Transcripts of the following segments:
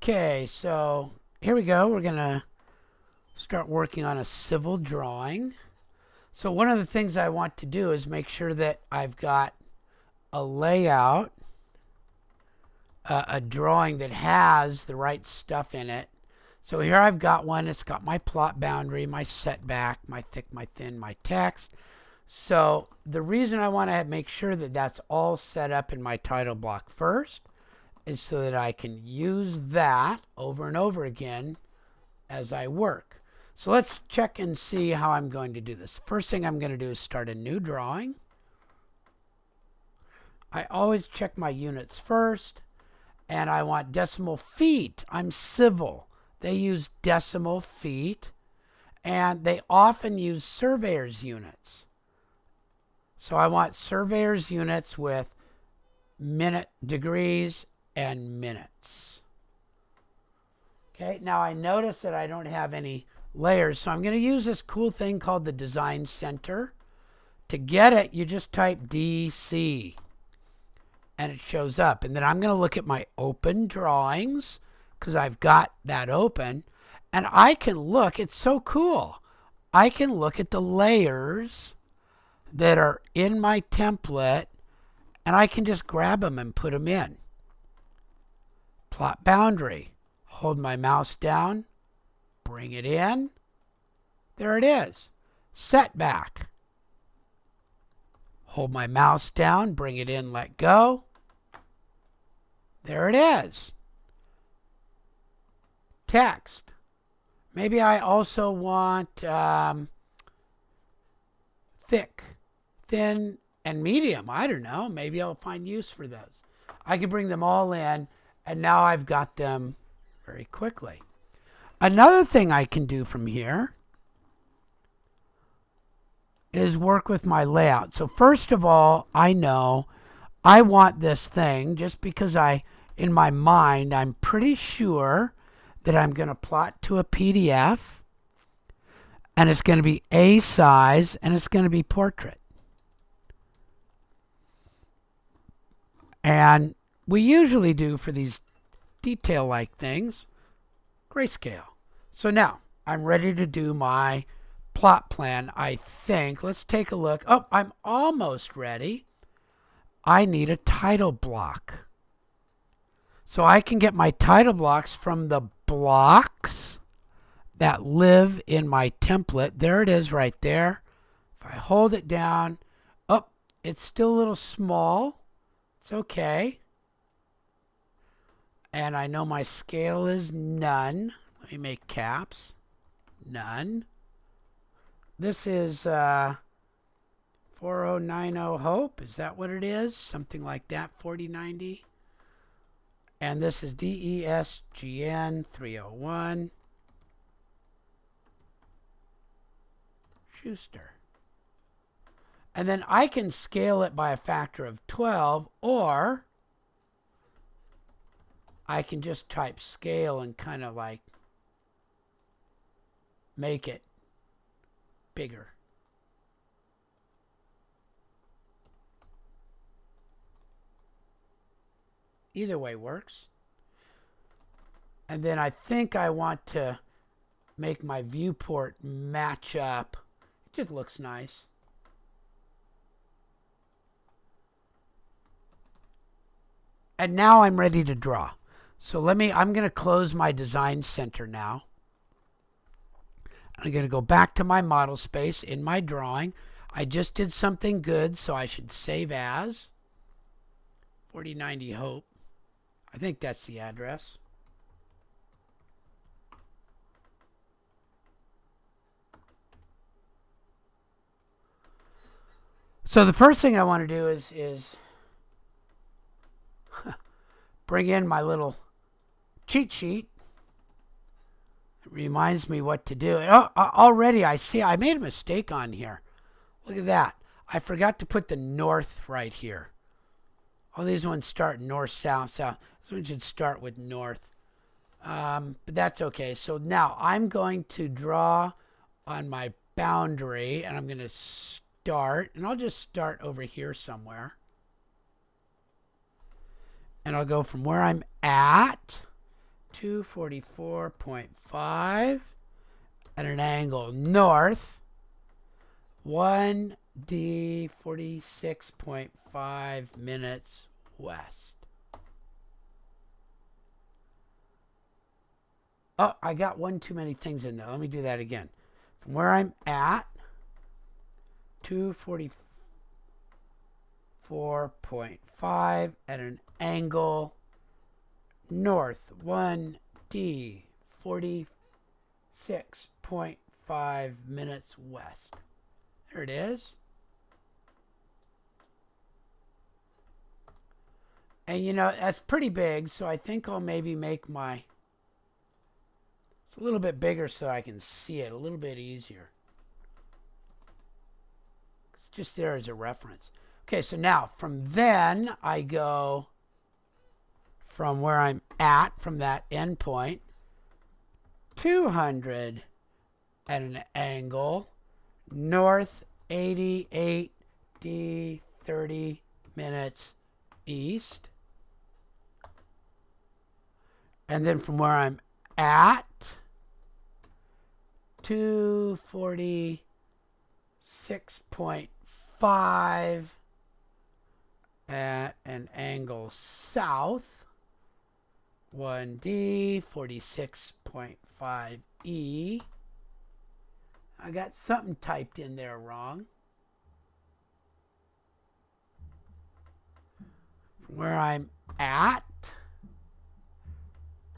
Okay, so here we go. We're going to start working on a civil drawing. So one of the things I want to do is make sure that I've got a layout, a drawing that has the right stuff in it. So here I've got one. It's got my plot boundary, my setback, my thick, my thin, my text. So the reason I want to make sure that that's all set up in my title block first is so that I can use that over and over again as I work. So let's check and see how I'm going to do this. First thing I'm going to do is start a new drawing. I always check my units first, and I want decimal feet. I'm civil. They use decimal feet, and they often use surveyor's units. So I want surveyor's units with minute degrees and minutes. Okay, now I notice that I don't have any layers, so I'm going to use this cool thing called the Design Center. To get it, you just type DC, and it shows up. And then I'm going to look at my open drawings, because I've got that open, and I can look. It's so cool. I can look at the layers that are in my template, and I can just grab them and put them in. Plot boundary. Hold my mouse down, bring it in. There it is. Setback. Hold my mouse down, bring it in, let go. There it is. Text. Maybe I also want thick, thin, and medium. I don't know. Maybe I'll find use for those. I can bring them all in, and now I've got them very quickly. Another thing I can do from here is work with my layout. So first of all, I know I want this thing just because in my mind, I'm pretty sure that I'm going to plot to a PDF, and it's going to be A size, and it's going to be portrait. And we usually do for these detail-like things, grayscale. So now I'm ready to do my plot plan, I think. Let's take a look. Oh, I'm almost ready. I need a title block. So I can get my title blocks from the blocks that live in my template. There it is right there. If I hold it down, oh, it's still a little small. It's okay. And I know my scale is none. Let me make caps. None. This is 4090 Hope. Is that what it is? Something like that. 4090. And this is DESGN 301. Schuster. And then I can scale it by a factor of 12, or I can just type scale and kind of like make it bigger. Either way works. And then I think I want to make my viewport match up. It just looks nice. And now I'm ready to draw. So I'm going to close my Design Center now. I'm going to go back to my model space in my drawing. I just did something good, so I should save as 4090 Hope. I think that's the address. So the first thing I want to do is bring in my little cheat sheet. It reminds me what to do. Oh, already I see I made a mistake on here. Look at that. I forgot to put the north right here. All these ones start north, south, south. This one should start with north. But that's okay. So now I'm going to draw on my boundary, and I'm going to start, and I'll just start over here somewhere. And I'll go from where I'm at 244.5 at an angle north, 1D 46.5 minutes west. Oh, I got one too many things in there. Let me do that again. From where I'm at, 244.5 at an angle north, 1D 46.5 minutes west. There it is. And you know, that's pretty big, so I think I'll maybe make my... It's a little bit bigger so I can see it a little bit easier. It's just there as a reference. Okay, so now from then I go from where I'm at, from that endpoint, 200 at an angle north, 88D 30 minutes east. And then from where I'm at, 246.5 at an angle south, 1D 46.5E. I got something typed in there wrong. From where I'm at,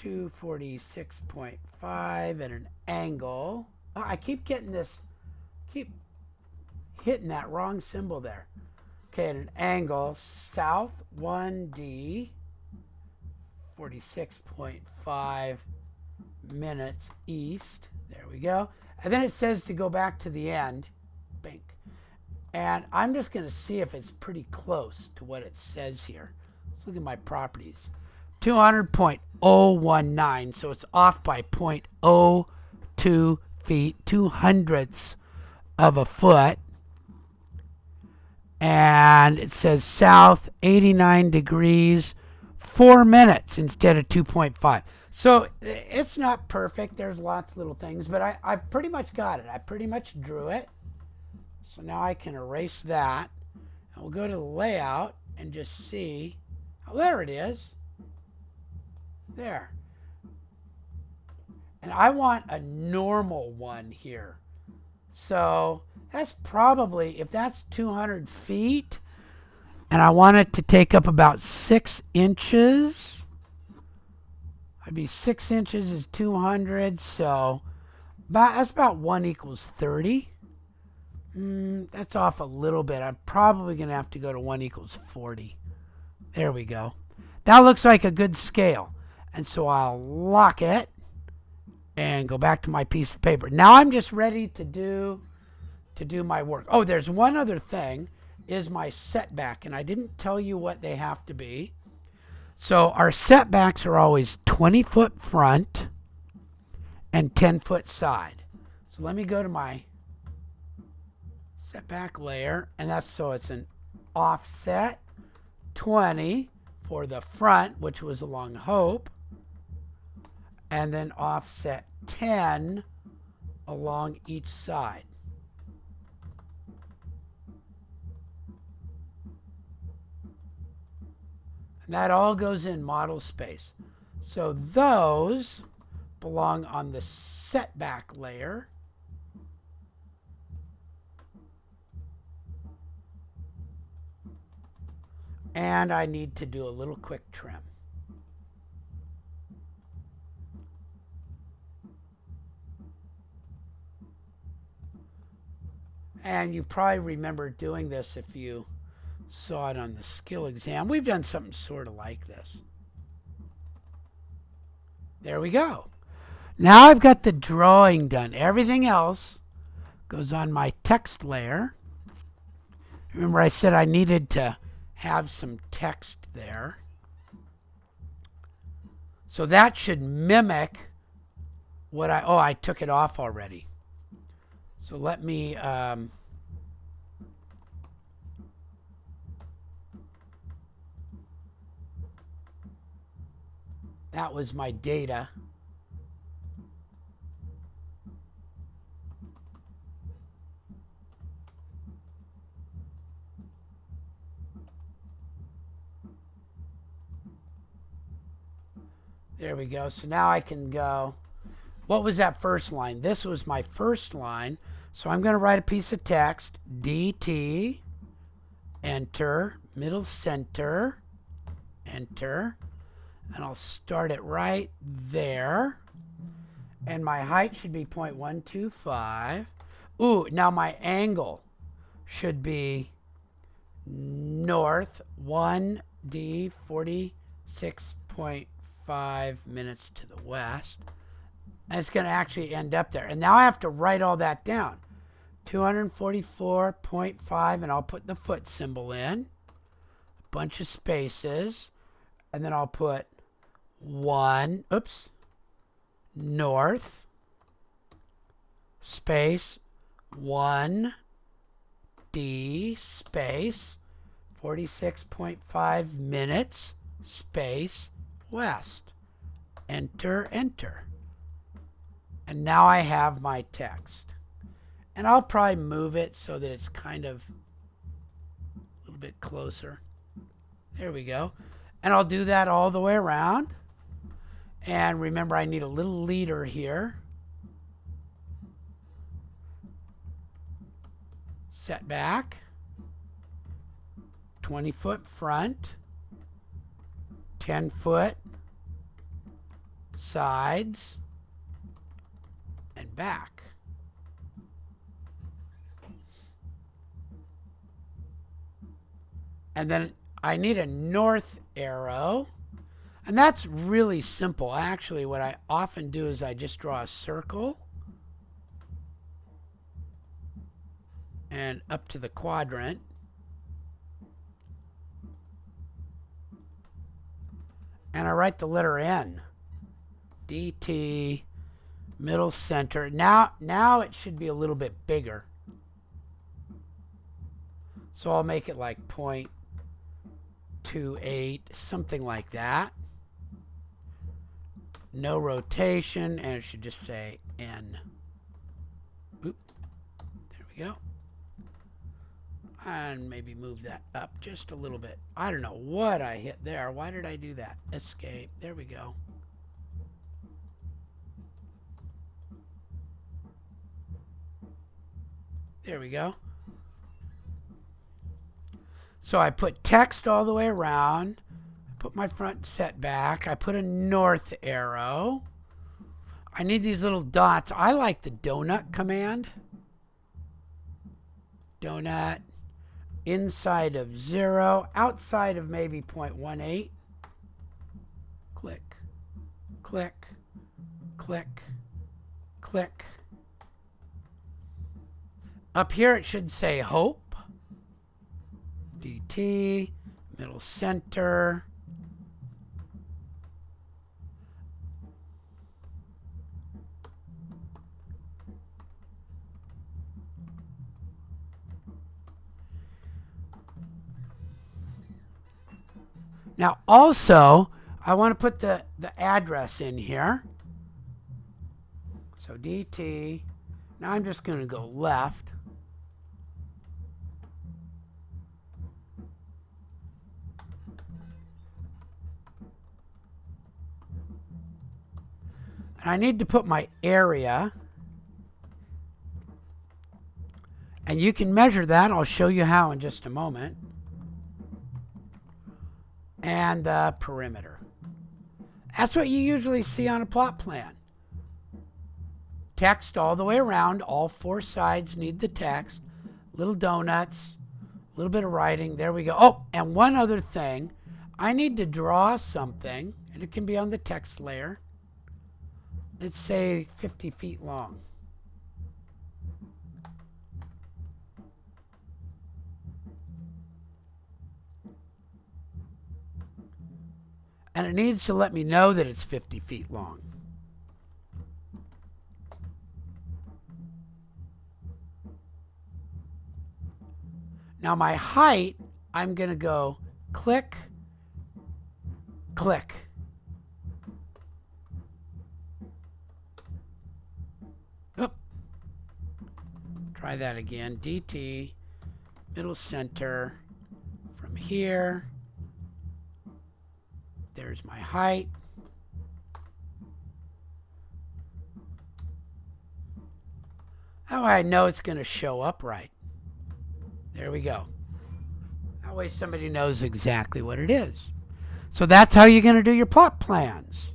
246.5 at an angle. Oh, I keep getting this, keep hitting that wrong symbol there. Okay, at an angle south, 1D 46.5 minutes east. There we go. And then it says to go back to the end. Bink. And I'm just going to see if it's pretty close to what it says here. Let's look at my properties. 200.019, so it's off by 0.02 feet, 200ths of a foot. And it says south 89 degrees, 4 minutes instead of 2.5. So it's not perfect. There's lots of little things, but I pretty much got it. I pretty much drew it. So now I can erase that. And we'll go to the layout and just see. Oh, there it is. There. And I want a normal one here. So that's probably, if that's 200 feet, and I want it to take up about 6 inches, I'd be 6 inches is 200, so that's about 1 equals 30. That's off a little bit. I'm probably going to have to go to 1 equals 40. There we go. That looks like a good scale. And so I'll lock it and go back to my piece of paper. Now I'm just ready to do my work. Oh, there's one other thing, is my setback. And I didn't tell you what they have to be. So our setbacks are always 20 foot front and 10 foot side. So let me go to my setback layer, and that's so it's an offset 20 for the front, which was along Hope, and then offset 10 along each side. And that all goes in model space. So those belong on the setback layer. And I need to do a little quick trim. And you probably remember doing this if you saw it on the skill exam. We've done something sort of like this. There we go. Now I've got the drawing done. Everything else goes on my text layer. Remember I said I needed to have some text there. So that should mimic what I took it off already. So let me That was my data. There we go. So now I can go. What was that first line? This was my first line. So I'm going to write a piece of text. DT, enter, middle center, enter. And I'll start it right there. And my height should be 0.125. Ooh, now my angle should be north 1D 46.5 minutes to the west. And it's going to actually end up there. And now I have to write all that down. 244.5, and I'll put the foot symbol in. A bunch of spaces. And then I'll put north, space, 1D, space, 46.5 minutes, space, west. Enter, enter. And now I have my text. And I'll probably move it so that it's kind of a little bit closer. There we go. And I'll do that all the way around. And remember, I need a little leader here. Set back. 20-foot front. 10-foot sides. And back. And then I need a north arrow. And that's really simple. Actually, what I often do is I just draw a circle. And up to the quadrant. And I write the letter N. DT, middle center. Now it should be a little bit bigger. So I'll make it like 0.28, something like that. No rotation, and it should just say N. Oop. There we go. And maybe move that up just a little bit. I don't know what I hit there. Why did I do that? Escape. There we go. There we go. So I put text all the way around. Put my front set back. I put a north arrow. I need these little dots. I like the donut command. Donut. Inside of 0. Outside of maybe 0.18. Click. Click. Click. Click. Up here it should say hope. DT. Middle center. Now also, I want to put the address in here. So DT. Now I'm just going to go left. And I need to put my area. And you can measure that. I'll show you how in just a moment. And the perimeter. That's what you usually see on a plot plan. Text all the way around. All 4 sides need the text. Little donuts. A little bit of writing. There we go. Oh, and one other thing. I need to draw something. And it can be on the text layer. Let's say 50 feet long. And it needs to let me know that it's 50 feet long. Now my height, I'm going to go click, click. Try that again. DT, middle center, from here. There's my height. That way I know it's going to show up right. There we go. That way somebody knows exactly what it is. So that's how you're going to do your plot plans.